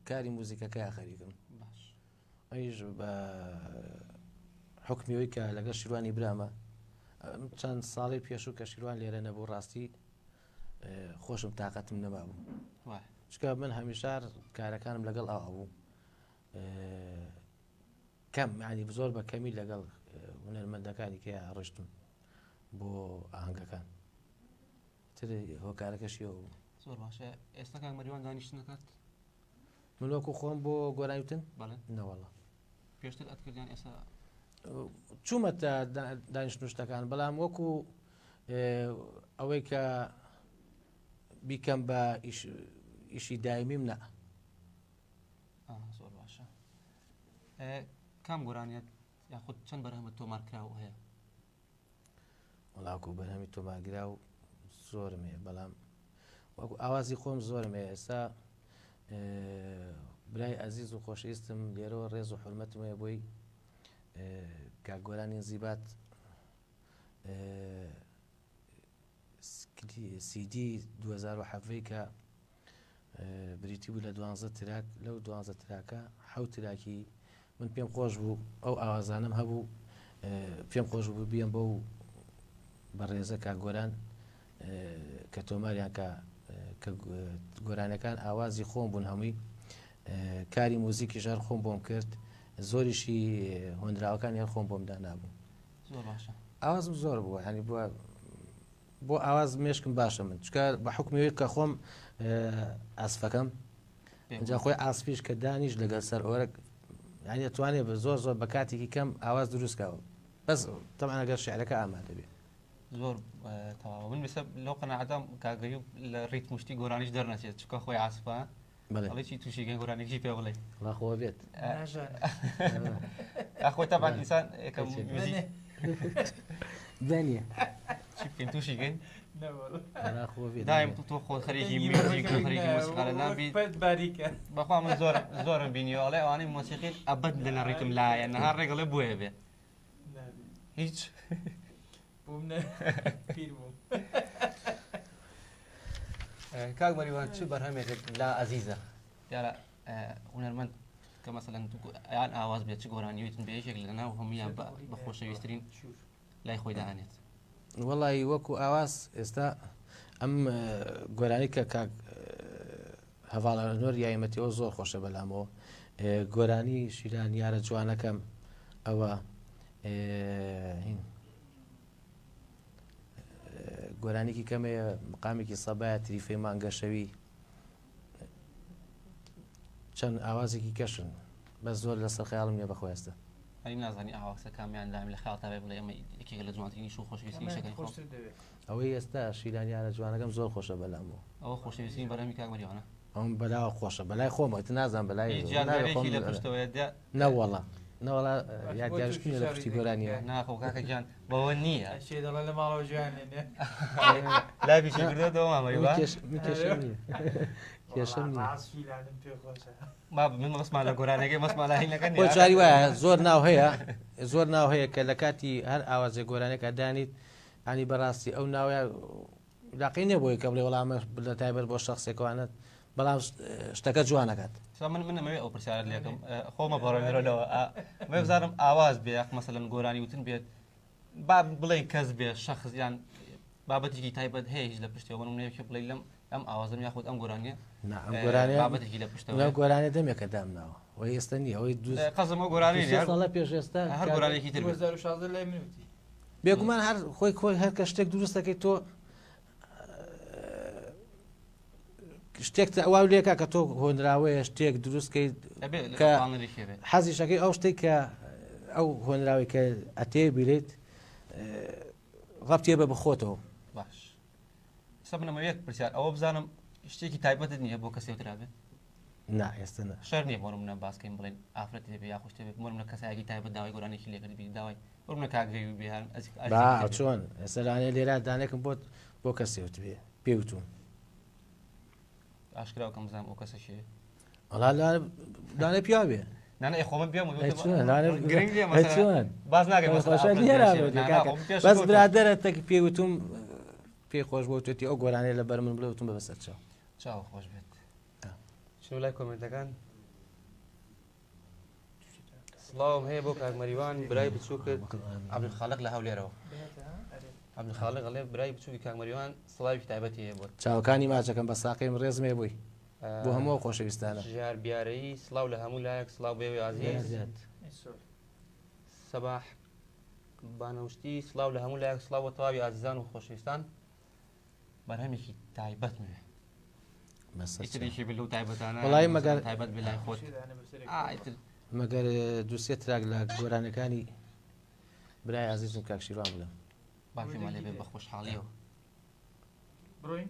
کاری موزیکەکەی خەریکم باش ئەیش بە حکمیەوەی کە لەگەڵ شیروانی برامە چەند ساڵی پێشوو کە شیروان لێرە نەبوو ڕاستی خۆشم تااقەتم نەمابوو وای چکە من هەمیشار کارەکانم لەگەڵ ئاوا بوو کەم ینی زۆر بە کەمی لەگەڵ هونەرمەندەکانی کە ڕشتم بۆ ئاهەنگەکان تر هۆکارەکەشیەوە بوو زۆر باشە ئێستا کاک مەریوان دانیشتن نەکات من وەکو خۆم بۆ گۆرانیوتن بەڵێ نەوەڵە پێشتر ئەتکردیان ئێستا چوومە دانیشتنوشتەکان بەڵام وەکو ئەوەی کە بیکەم بە ئیشی دایمیم نە زۆر باشە کام گۆرانیت یاخود چەند بەرهەمە تۆمارکراوە هەیە وڵاوکو بەرهەمی تۆماگرا و زۆرم هەیە بەڵام وەکو ئاوازی خۆم زۆرم هەیە ئێستا برای ئەزیز و خۆشەویستم لێرەوە ڕێز و حرمەتم هەیە بۆی کاگۆرانی زیبات سیدی 2007 کە بریتی بوو لە 12 تراک لەو 12 تراکە حەوت تراکی من پێم خۆش بوو ئەو ئاوازانم هەبوو پێم خۆش بوو بیەم بەو بەڕێزە کاگۆران کە تۆماریان کە گۆرانەکان ئاوازی خۆم بوون هەمووی کاری موزیکی ژار خۆم بۆم کرد زۆریشی هۆنراوەکان هێر خۆم بۆم دانابوو زۆر باشە ئاوازم زۆر بووە هەنی بۆ ئاواز مێشکم باشە من چکە بە حکمیەوەی کە خۆم ئاسفەکەم اینجا خۆی ئاسپیش کە دانیش لەگەڵ سەر ئۆرە یعنی دەتوانێت بە زۆر بە کاتێکی کەم ئاواز دروستکەوە بەس تەمان ئەگەر شعرەکە ئامادە بێت زۆر تەواو من بسە لەو قەناعەتم کاگەیوب لە ڕیت موشتی گۆرانیش دەرنەچێت چکە خۆی ئاسپە بەڵێکی تووشی گەن گۆرانێکی پێ بڵێ ڕاخۆ بێت ئەخۆی تەبان ئینسان یەکەم دەنیە چی بکەین تووشی گەین ڕاخۆ بێت دایم تۆ خۆ خەریکی میوزیک و خەریکی مۆسیقا لە نابیت باریکە بەخوا من زۆرم بینیوە ئەڵێ ئەوانەی مۆسیقی ئەبەد لەنە ڕیتم لایە نەهار ڕێگەڵێ بۆیە بێ هیچ بووم پیر بووم کاک مەریوان چ بەرهەمێکت لا ئەزیزە دیارە هونەرمەند کە مەسەلەن یان ئاواز بێت چ گۆرانیویتن بە یەکێک لە ناو هەمویان بە خۆشەویستترین لای خۆی داهێنێت وەڵی وەکو ئاواز ئێستا ئەم گۆرانی کە کاک هەواڵەنۆر یایمەتیەوە زۆر خۆشە بەلامەوە گۆرانی شیران یارە جوانەکەم ئەوە گۆرانێکی کەمەیە مقامێکی سەبایە تریفەی مانگەشەوی چەند ئاوازێکی کەشن بە زۆر لەسەر خەیاڵم نیە بەخۆی ئێستا ئەی نازانی ئاواسە کامیان لامی لە خاڵ تاوێ بڵێ ئەمە یەکێک لە جوانترینی شو خۆشویستنی شەکەی خۆ ئەوەی ئێستا شیران یارە جوانەکەم زۆر خۆشە بەلامەوە ئەوە خۆشەویستنی بەرەمی کاک مەریوانە ئەوم بەلاوە خۆشە بەلای خۆمەوە نازان بەلای جیانێکی لە پشتەوەدا نەوەڵە نەوەڵا یادگارشتنی لە پشتی گۆرانیە ناخۆ کاکە گیان بەوە نییە شێ دەڵێ لە ماڵەوە جوانێ لابیشی کردێتەوە مامەریوان کێشەم نییە کێشەم نییە پێ خۆشە من مەسمان لە گۆرانەکەی مەسمان لە هینەکە بۆ جاری وایە زۆر ناو هەیە زۆر ناو هەیە کە لە کاتی هەر ئاوازێ گۆرانێکە دانیت ینی بەڕاستی ئەو ناوە لاقی نیە بۆی کە بڵێ وەڵامە لە تایبەت بۆ شخصێکوانت بەڵام شتەکە جوانەکات من نەمەوێت ئەو پرسیارت لێکم خۆمە بەڕێنەوە مێ بزانم ئاواز بێ مەسەلەن گۆرانی وتن بێت با بڵێ کەس بێ شەخصیان بابەتێکی تایبەت هەیە هیچ لە پشتەوە منێکی بڵێ لەم ئەم ئاوازم یاخود ئەم گۆرانیە بابەتێکی لە پشتەوە گۆرانێ دەمێکە دامناوە وی ئێستا نیە ئەوەی قەزم ئەو گۆرانی ساڵە پێش ئێستا هەر گۆرانێکی تر 2016 لای منوتی بێگومان هەر خۆی هەر کە شتێک دروستەکەی تۆ شتێک ئەوا لێکە کە تۆ هۆنراوەیە شتێک دروستکەی حەزی شەکەی ئەو شتێک کە ئەو هۆنراوی کە ئەتێ بیرێت ڕەبتێ بە بخۆتەوە باش سە منەمەوێت پرسیار ئەوە بزانم شتێکی تایبەتت نییە بۆ کەسێترابێت نا ئێستا شەر نییە بۆ منە باسکەین بڵێن ئافرەتی دەبێت یا خوشتێ بێت منە کەسایەکی تایبەت داوای گۆرانێکی لێکردبی داوای منە کاگەوی بێهان چۆن ئێستاانێ لێرا دانێکم بۆ کەسێوت بێ پێوتون ئاشکراوکەم بزانم ئەو کەسەشێ ئەڵا دانێ پیا بێ نانە خۆمە بێم باز بەس برادرە تەک پێوتم پێی خۆش بۆتێتی ئەو گۆرانێ لە بەر من بڵێوتم بە بەسەر چاو خۆش بێت چنو لای کۆمنتەکان سڵاوم هەیە بۆ کاکمەریوان برای بچوو کرد عەبدولخالق لە هەولێرەوە عەبدولخالق ئەڵێ برای بچووی کاکمەریوان سڵاوی تایبەتی هەیە بۆت چاوەکانی ماچەکەم بە ساقیم ڕێزمێ بووی بۆ هەموو خۆشەویستانە ژیار بیارەیی سڵاو لە هەموو لایەک سڵاو بێوێ ئازیز سەباح بانەوشتی سڵاو لە هەموو لایەک سڵاو بۆ تەواوی ئازیزان و خۆشەویستان بەرهەمێکی تایبەت موێ ئیتریشی بلو تایبەتانە وەڵای مەگەر تایبەت بلای خۆت مەگەر دووسێ تراک لە گۆرانەکانی برای عزیزم کاکشیروان بڵێم باپیمان لێ بێ بە خۆشحاڵیەوە بڕۆین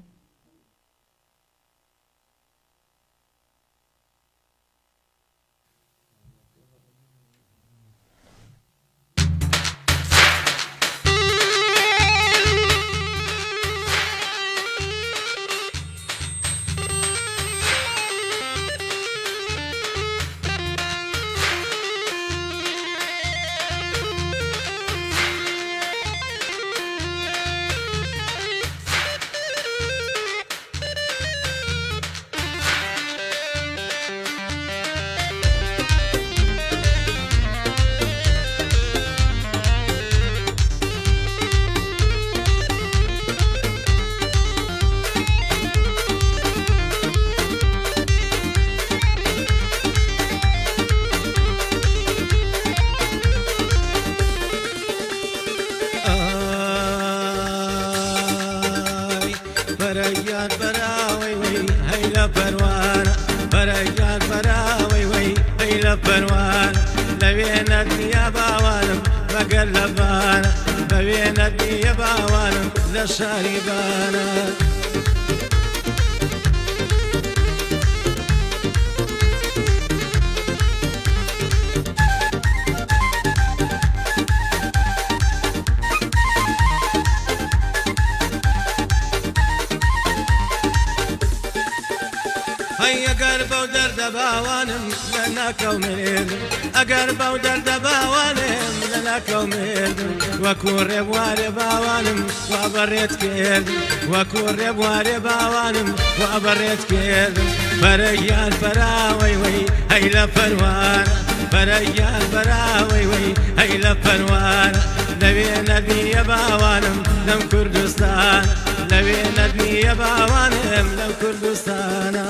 بەرەیان بەراوەی وەی هەی لە پەروانە بەرەیان بەراوەی وەی هەی لە پەروانە لەوێنەت نییە باوانم مەگەر لە بانە بەوێنەت نییە باوانم لە شاری بانە ئەگەر بەو دەردە باوانم لە ناکەو مێردم ئەگەر بەو دەردە باوانم لە ناکەو مێردم وەکو ڕێبوارێ باوانم وا بەڕێت کردم وەکو ڕێبوارێ باوانم وا بەڕێت کردم بەرەیان بەراوەی وەی هەی لە پەروانە بەرەیان بەراوەی وەی هەی لە پەروانە لەوێ نەبیە باوانم لەم کوردستان لەوێ نەبیە باوانم لەم کوردستانە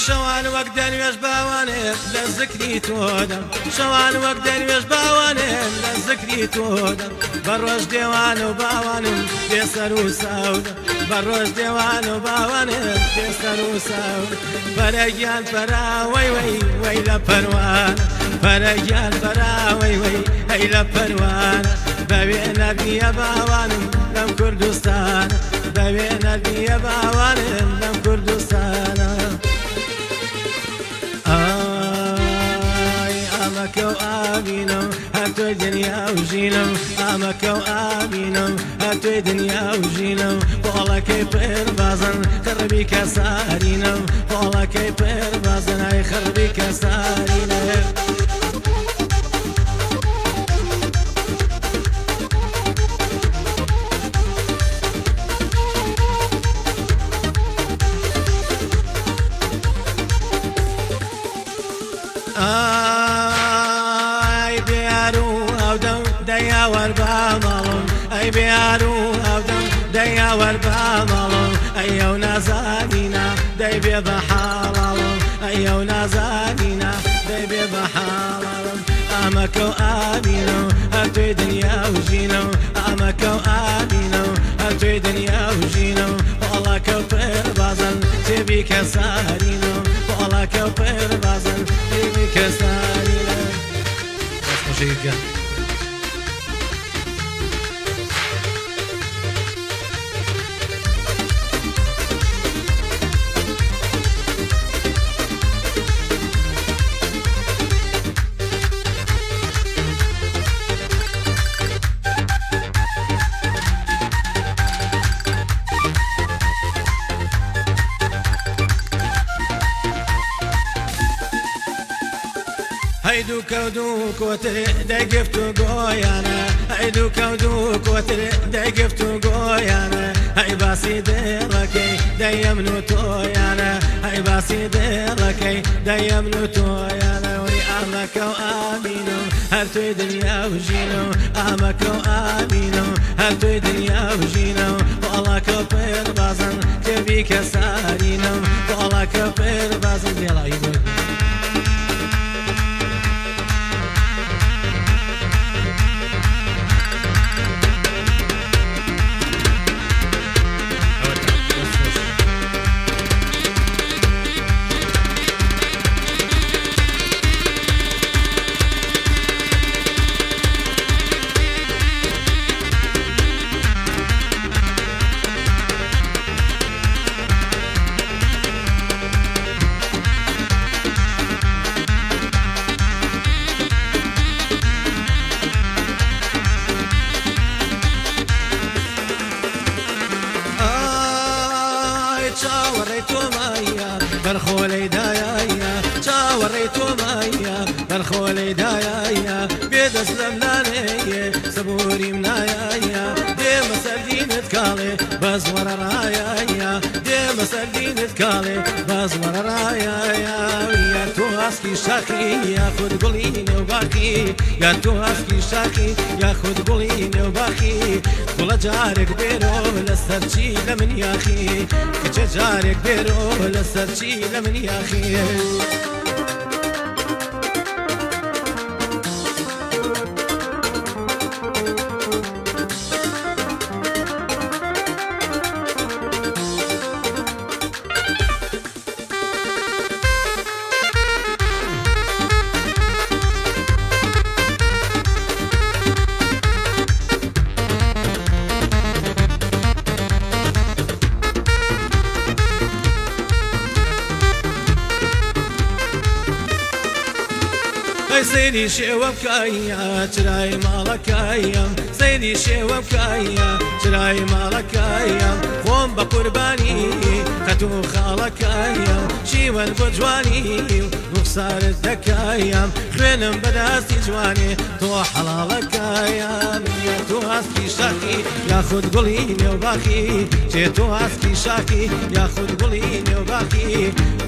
شەوان وەک دەروێش باوانێت لە زکری تۆدەم شەوان وەک دەروێش باوانێت لە زکری تۆدەم بەڕۆژ دێوان و باوانم بێسەر و ساودە بەڕۆژ دێوان و باوانێت بێسەر و ساودە بەرەگیان بەراوەی وەی وەی لە پەروانە بەرەگیان بەراوەی وەی هەی لە پەروانە بەوێ نەبیە باوانم لەم کوردستانە بەوێ نەبیە باوانم لەم کوردستانە ئامەکە و ئابینم هەرتۆی دنیا و ژینم ئامەکە و ئابینم هەرتۆی دنیا و ژینم پۆڵەکەی پێربازن خڕبی کەسارینم پۆڵەکەی پێربازن ئای خڕبی کەسارینم دەیاوەر بە ماڵم ئەی بیار و هەودەم دەیاوەر بە ماڵم ئەیەو نازانینە دەیبێ بە حاڵاڵم ئەیەو نازانینە دەیبێ بە حاڵاڵم ئامەکە و ئابینم هەرتۆی دنیا و ژینم ئامەکە و ئابینم هەرتۆی دنیا و ژینم پۆڵەکە و پێربازن تێبی کەسارینم پۆڵەکە و پێربازن تێبی کەسارینم دەستخۆشیگە هيدو كودو كوتر دقفتو قويانا هيدو كودو كوتر دقفتو قويانا هاي باسي ديركي ديمنو تويانا هاي باسي ديركي ديمنو تويانا وي أمك وآمينو هرتوي دنيا وجينو أمك وآمينو هرتوي دنيا وجينو والله كبير بازن تبي كسارينو والله كبير بازن يلا يقول برخولي دايا شاوريتو مايا برخولي دايا بيد اسلم لاني صبوري منايا ديم سردين تكالي بزور رايا ديم سردين تكالي بزور رايا يا تو اسكي شاخي يا خد قوليني وباخي يا تو اسكي شاخي يا خد قوليني وباخي ولا جارك بيرو لسرشي لمن يا اخي جارك بيرو لسرشي لمن يا اخي سيدي شوف كايا تراي مالك ايام سيدي منی شێوەم کایە چرای ماڵەکایە خۆم بە قوربانی قەت و خاڵەکایە شیوەن بۆ جوانی و ڕوخسارت دەکایە خوێنم بەداستی جوانێ تۆ حەڵاڵەکایە منە تۆ هەستی شاکی یاخود گوڵی نێوباخی چێ تۆ هەستی شاکی یاخود گوڵی نێوباخی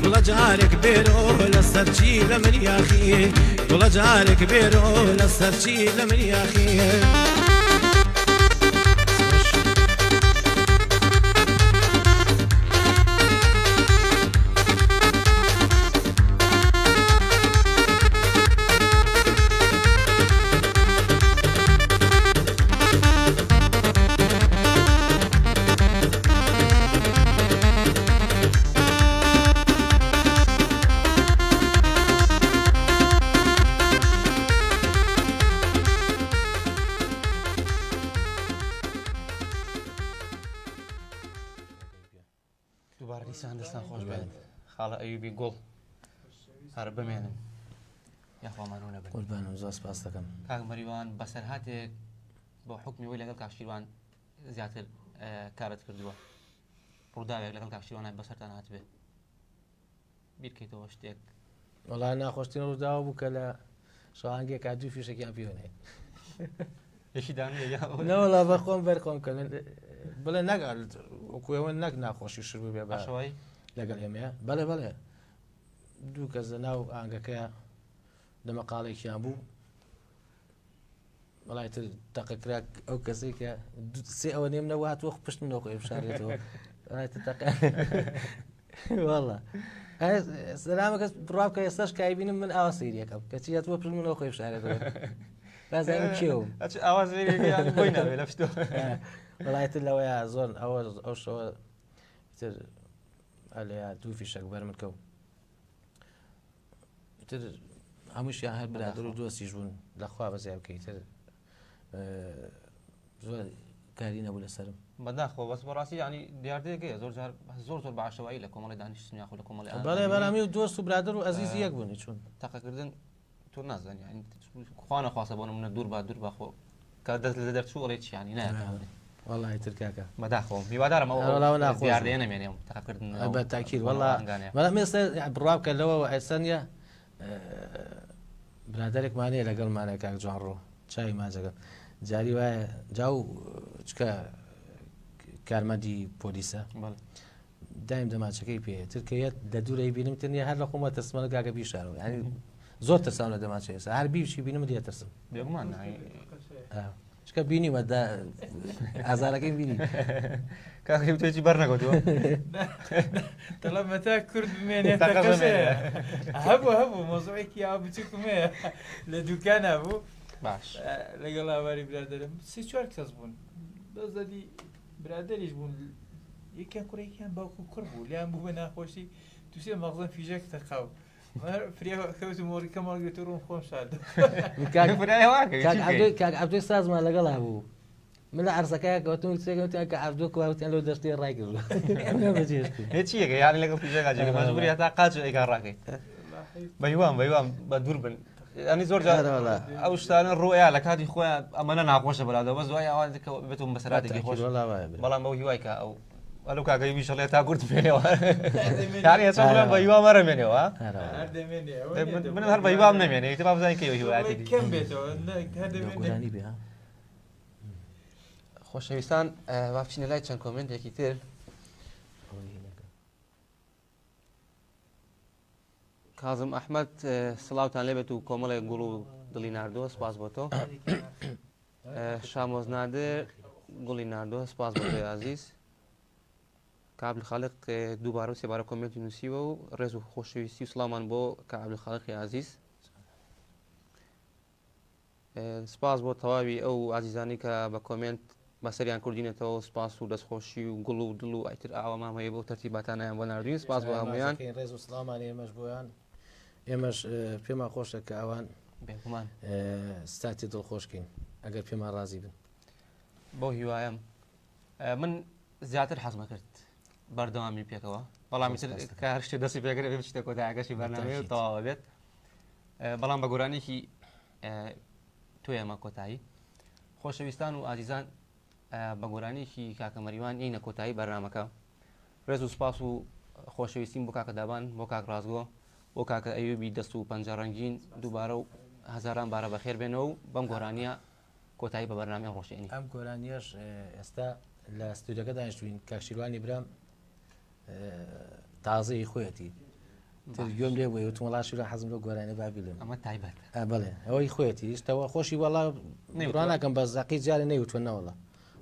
گوڵە جارێک بێرۆ لەسەر چی لە من یاخی گوڵە جارێک بێرۆ لەسەر چی لە من یاخی دووبارە دیسان دەستان خۆش بێت خاڵە ئەیوبی گوڵ هەر بمێنن یاخوامان نەبێت قوربانم زۆر سپاس دەکەم کاک مەریوان بەسەر هاتێک بۆ حکمی وی لەگەڵ کاکشیروان زیاتر کارت کردووە ڕووداوێک لەگەڵ کاکشیروانای بەسەرتان هاتبێت بیرکەیتەوە شتێک وەڵای ناخۆشتین ڕووداوە بوو کە لە شەوانگێک دوو فیشێکیان پێوەنێ یەکی دانوێ نەوەڵا بە خۆم بەرخۆم کە بڵێ نەگەڵ وەکوێوە نەک ناخۆشی شروع بێ باشەوەی لەگەڵ ئێمەیە بەڵێ بەڵێ دوو کەس لە ناو ئاهەنگەکەیە لە مەقاڵێکیان بوو وەڵای تر تەقەکرا ئەو کەسێک کە سێ ئەوە نێم نەوە هاتووە پشت منەوە خۆی بشارێتەوە وەڵا سەلامە کەس بڕاب کە ئێستاش کای بینم من ئاوا سەیریەکەم کەچی هاتووە پشت منەوە خۆی بشارێتەوە بازانم کێوم ئاواز بۆی ناوێت لە پشتەوە وەڵایتر لەوەیە زۆر ئەوە ئەو شەوە تر ئەلەیە دوو فیشەک بەرمت کەوت تر هەمووشیان هەر برادر و دۆستیش بوون لەخوا بەزای بکەیتر زۆر کاری نەبوو لەسەرم بەداخەوە بەس بەڕاستی ینی دیاردەیەکەیە زۆر زۆر زۆر باشەوەی لە کۆمەڵی دانیشتنی یاخود لە کۆمەڵی بەڵێ بەڵامی و دۆست و برادر و ئەزیزی یەک بوونی چون تەقەکردن تۆ نازانانی خوا نەخواسە بۆ منە دوور بە خۆ کە دەست لە دەرچوو ئەڵێ چیانی نایە وەڵای تر کاکە بەداخەوە میوادارم دیاردەیە نەمێنێم تەقەکردن بە تاکیر وەڵا بەڵام ئێستا بڕاب کە لەوە ئەسەنە برادێکمانەیە لەگەڵمانە کاک جوان ڕۆ چاوی ماجەکە جاری وایە جاو چکە کارمەندی پۆلیسە دایم دەماچەکەی پێ ترکەیەت لە دوورەی بینم تنیە هەر لە خۆمە تەسمەە گاگە بیشارەوە ینی زۆر تەسان لە دەماچە ئێستا هەر بیشی بینم دیە تەسم بێگومان چکە بینیمە ئازارەکەی بینی کاکەی توێکی بەرنەگەوتوە تەڵەمەتا کورد بمێنێت هەبوو مۆزۆیەکی یا بچکمەیە لە دوکانە بوو باش لەگەڵ ئاواری برادرم سێ چوار کەس بوون بەزدی برادریش بوون یەکیان کوڕێکیان باوکو کوڕ بوو لیان بوو بە ناخۆشی دوسێ مەغزم فیژێک تەقاو فرێکەوت مۆریکە ماڵگرێت ڕوم خۆم شاد کاک عەبدۆی سازمان لەگەڵا بوو من لە عەرزەکەیە کەوتم سێکەوتیان کە عەبدۆ کواوتیان لەو دەشتەی ڕای کردووە هیچیەکە یانی لەگەڵ فیژێکا جێگە مەجبوری هەتا قاچ ئەیکا ڕاکەی بەیوان بە دوور بن ئەنی زۆر ئەو شتانە ڕۆیە لە کاتی خۆیان ئەمەە ناخۆشە بەلادەوە بە زوای ئەوان بێتم بەسەراتێکی خۆش بەڵام بەو هیوای کە ئەو ئەلو کاکەی ویشەڵێ تا کورت بێنەوە یانی ئێستا بڵێم بە هیوا مەرەمێنێەوە من هەر بە هیوام نەمێنێ ئیتر با بزانین کە هیواەتی کەم بێتەوە خۆشەویستان با بچینە لای چەند کۆمنتێکی تر کازم ئەحمەد سڵاوتان لێبێت و کۆمەڵێک گوڵ و دڵی ناردۆ سپاس بۆ تۆ شامۆز نادر گوڵی ناردۆ سپاس بۆ تۆی عەزیز کابل خالق دووبارە و سێبارە کۆمنتی نووسیوە و ڕێز و خۆشەویستی و سڵامان بۆ کابل خالقی عەزیز سپاس بۆ تەواوی ئەو عەزیزانی کە بە کۆمنت بەسەریان کوردینێتەوە سپاس و دەستخۆشی و گوڵ و دڵ و ئایتر ئاوەمان هەیە بۆ تەرتیباتانیان بۆ ناردوین سپاس بۆ هەمویان ڕێز و سڵامان ئێمەش بۆیان ئێمەش پێمان خۆشە کە ئەوان بێگومان ستاتی دڵخۆشکەین ئەگەر پێمان ڕازی بن بۆ هیوایم من زیاتر حەزمە کرد بەردەوامی پێکەوە بەڵامی کار شتێ دەستی پێگرێت بێت شتێک کۆتایەکەشی بەرنامەیە و تەواوە بێت بەڵام بە گۆرانێکی تۆ ئێمە کۆتایی خۆشەویستان و ئازیزان بە گۆرانێکی کاکە مەریوان ئینە کۆتایی بەرنامەکە ڕێز و سپاس و خۆشەویستیم بۆ کاکە دابان بۆ کاک ڕازگۆ بۆ کاکە ئەیوبی دەست و پەنجە ڕەنگین دووبارە و هەزاران بارە بەخێر بێنەوە و بەم گۆرانیە کۆتایی بە بەرنامی ڕۆژێنی ئەم گۆرانیەش ئێستا لە ستودیۆکە دانیشتوین کاکشیروانی برام تازەی خۆیەتی گوێم لێ بووی وتمەڵاشیرە حەزم لە گۆرانە بابیلم ئەمە تایبەت بڵێ ئەوەی خۆیەتی هیچتەوە خۆشی وەڵا ڕاناکەم بە زاقی جارە نەیوتوەنەوەڵە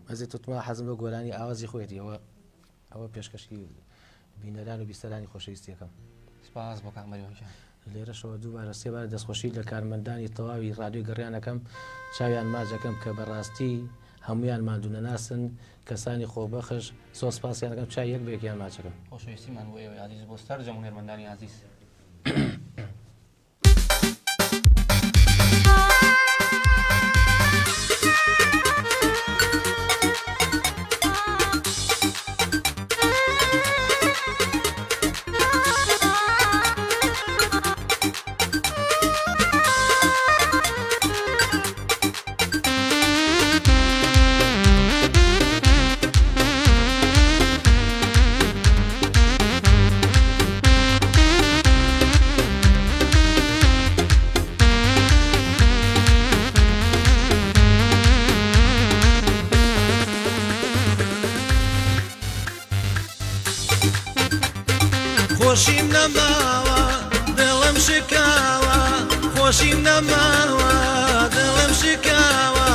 مەزێت توتمە حەزم لە گۆرانی ئاوازی خۆیەتی ئەوە پێشکەشی بینەران و بیسەرانی خۆشەویستیەکەم سپاس بۆ کاک مەریوان لێرەشەوە دووبارە سێبارە دەستخۆشی لە کارمەندانی تەواوی ڕادیۆ گەڕیانەکەم چاویان ماجەکەم کە بەڕاستی هەمویان مادوونە ناسن کەسانی خۆبەخش سۆ سپاسیانەکەم چای یەک بێکیان ماچەکەم خۆشەویستیمان بۆ ئێوەی عزیز بۆ سەرجەم و هێرمەندانی عزیز خۆشیم نەماوە دڵم شکاوە خۆشیم نەماوە دڵم شکاوە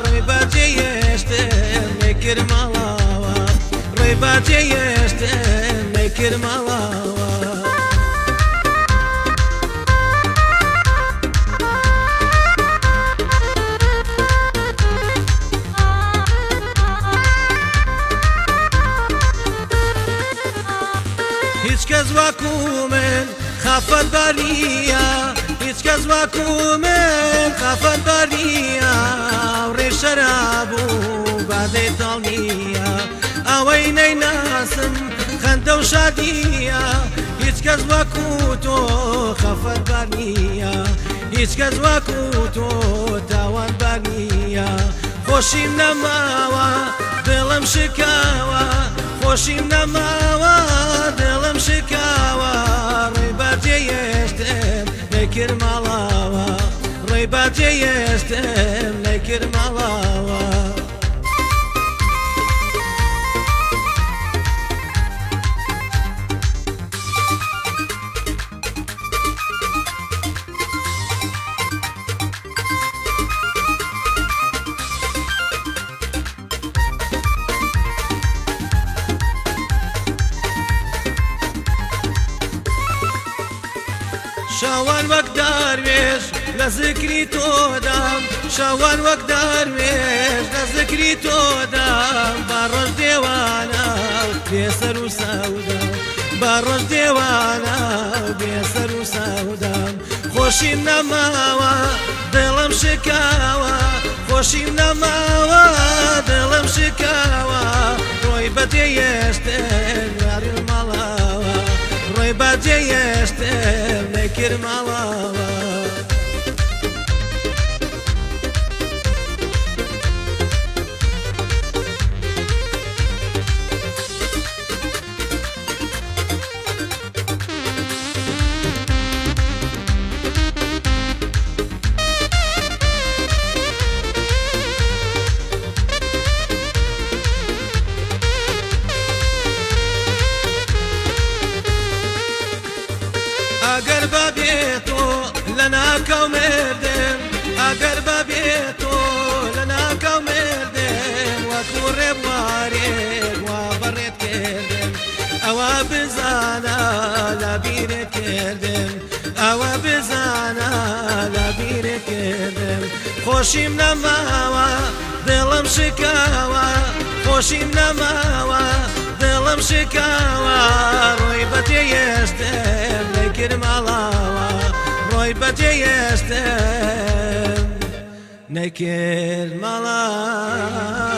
ڕێی باجێ هێشتم نەکرد ماڵاوە ڕێی باجێ هێشتم نەکرد ماڵاوە هیچ کەس واکو من خافەت باریە هیچ کەس واکو من خافەت باریە ڕێ شەراب و بادێ تاڵ نییە ئەوەی نەیناسم خەندە و شادیە هیچ کەس واکو تۆ خافەت باریە هیچ کەس واکو تۆ تاوان باریە خۆشیم نەماوە دڵم شکاوە خۆشیم نەماوە دڵم شکاوە ڕێی باجێ هێشتم نەکرد ماڵاوە ڕێی باجێ هێشتم نەکرد ماڵاوە شاوان وەک داروێش لە زکری تۆدام شاوان وەک داروێش لە زکری تۆدام با ڕۆژ دێوانە بێسەر و سەودام با ڕۆژ دێوانە بێسەر و سەودام خۆشیم نەماوە دڵم شکاوە خۆشیم نەماوە دڵم شکاوە ڕۆی بەجێ هێشتم یاری ماڵاوە ڕۆی بەجێ هێشتم نەکرد ماڵاوە ئەگەر بەبێتۆ لە ناکەو مردم ئەگەر بەبێتۆ لە ناکەو مردم وەکو ڕێبوارێک وا بەڕێت کردم ئەوە بزانە لە بیرت کردم ئەوە بزانە لە بیرت کردم خۆشیم نەماوە دڵم شکاوە خۆشیم نەماوە دڵم شکاوە ڕۆی بەجێ هێشتم نەکرد ماڵاوە ڕۆی بەجێ هێشتم نەکرد ماڵاوە